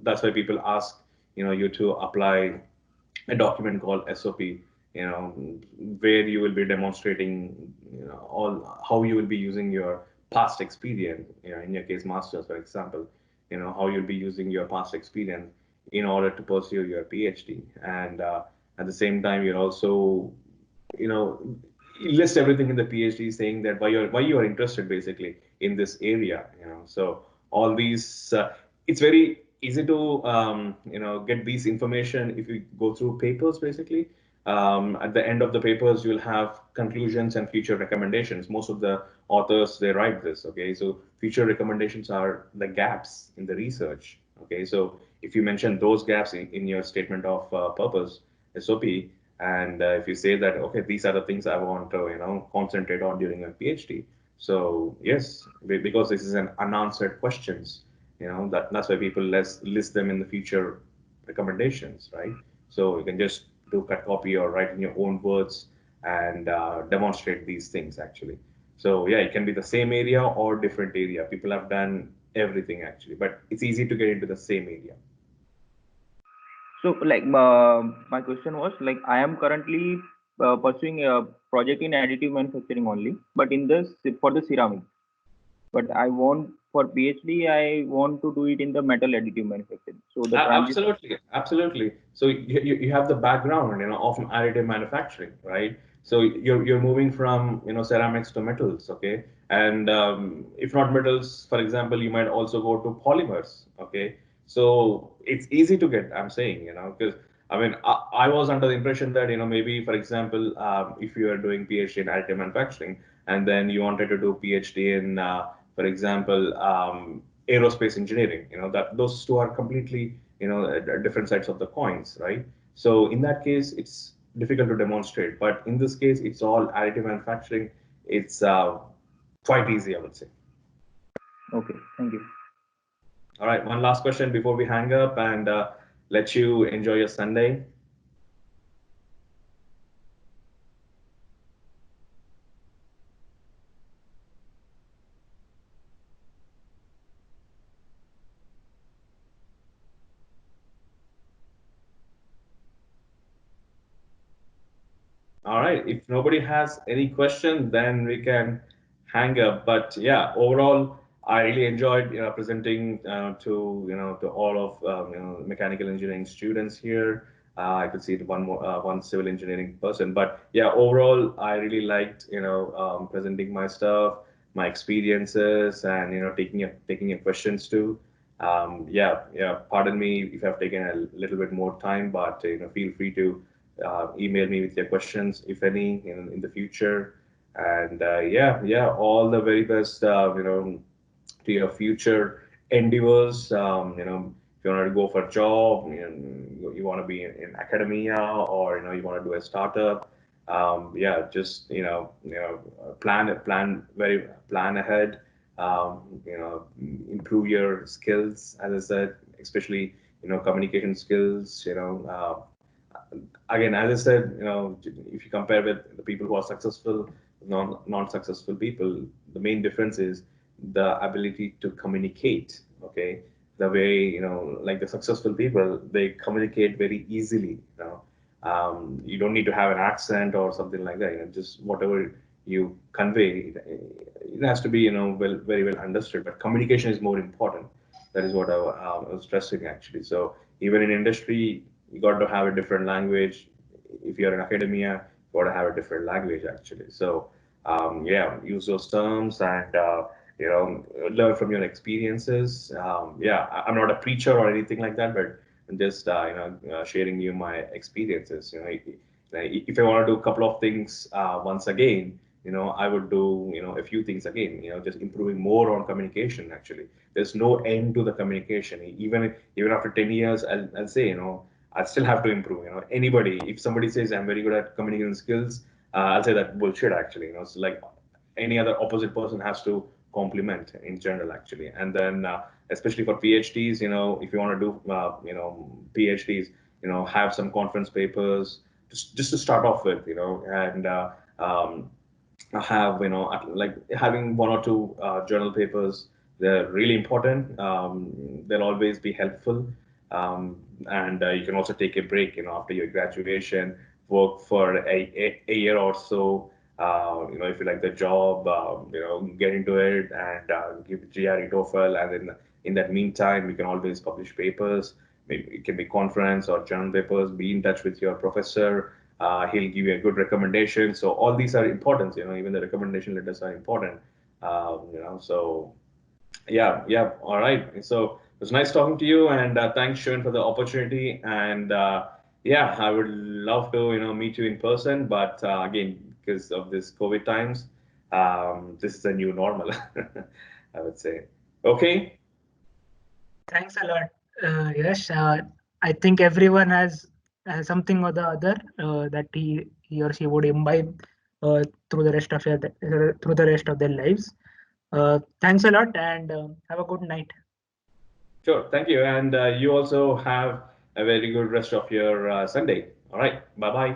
That's why people ask you to apply a document called SOP, where you will be demonstrating, all how you will be using your past experience, in your case, masters, for example, how you'll be using your past experience in order to pursue your PhD. And at the same time, you're also, you know, list everything in the PhD saying that why you are interested basically in this area. So all these, it's very easy to get these information if you go through papers basically. At the end of the papers, you'll have conclusions and future recommendations. Most of the authors they write this. Okay, so future recommendations are the gaps in the research. Okay, so if you mention those gaps in your statement of purpose SOP, and if you say that okay, these are the things I want to concentrate on during my PhD. So yes, because this is an unanswered questions, that's why people list them in the future recommendations, right? So you can just do cut copy or write in your own words and demonstrate these things actually. So yeah, it can be the same area or different area. People have done everything actually, but it's easy to get into the same area. so? Like, my question was like, I am currently pursuing a project in additive manufacturing only, but in this for the ceramic. But I want for PhD, I want to do it in the metal additive manufacturing. So the transition. Absolutely, absolutely. So you have the background, of additive manufacturing, right? So you're moving from ceramics to metals, okay? And if not metals, for example, you might also go to polymers, okay? So it's easy to get. I'm saying, because I mean I was under the impression that maybe for example, if you are doing PhD in additive manufacturing and then you wanted to do PhD in for example, aerospace engineering, that those two are completely, different sides of the coins, right? So in that case, it's difficult to demonstrate. But in this case, it's all additive manufacturing. It's quite easy, I would say. Okay, thank you. All right, one last question before we hang up and let you enjoy your Sunday. All right. If nobody has any question, then we can hang up. But yeah, overall, I really enjoyed presenting to all of mechanical engineering students here. I could see one more one civil engineering person, but yeah, overall, I really liked presenting my stuff, my experiences, and taking your questions too. Yeah, yeah. Pardon me if I've taken a little bit more time, but feel free to email me with your questions, if any, in the future. And yeah, yeah, all the very best, to your future endeavors. If you want to go for a job, you want to be in academia, or you want to do a startup. Yeah, just plan ahead. Improve your skills, as I said, especially communication skills, again, as I said, if you compare with the people who are successful, non-successful people, the main difference is the ability to communicate. Okay, the way like the successful people, they communicate very easily. You don't need to have an accent or something like that. Just whatever you convey, it has to be very well understood. But communication is more important. That is what I was stressing actually. So even in industry, you got to have a different language. If you're in academia, you got to have a different language actually. So yeah, use those terms and learn from your experiences. Yeah, I'm not a preacher or anything like that, but I'm just sharing you my experiences. If I want to do a couple of things once again, I would do a few things again. Just improving more on communication. Actually, there's no end to the communication. Even after 10 years, I'll say I still have to improve. Anybody, if somebody says I'm very good at communication skills, I'll say that bullshit. Actually, it's like any other opposite person has to complement in general actually. And then especially for PhDs, if you want to do PhDs, have some conference papers just to start off with, and have like having one or two journal papers. They're really important. They'll always be helpful. And you can also take a break after your graduation, work for a year or so. If you like the job, get into it and give GRE TOEFL, and then in that meantime you can always publish papers. Maybe it can be conference or journal papers. Be in touch with your professor. He'll give you a good recommendation. So all these are important. Even the recommendation letters are important. So yeah. All right. So it was nice talking to you, and thanks, Sean, for the opportunity. And yeah, I would love to meet you in person, but again, because of this COVID times, this is a new normal. I would say. Okay. Thanks a lot. Yes, I think everyone has something or the other that he or she would imbibe through the rest of through the rest of their lives. Thanks a lot, and have a good night. Sure. Thank you. And you also have a very good rest of your Sunday. All right. Bye bye.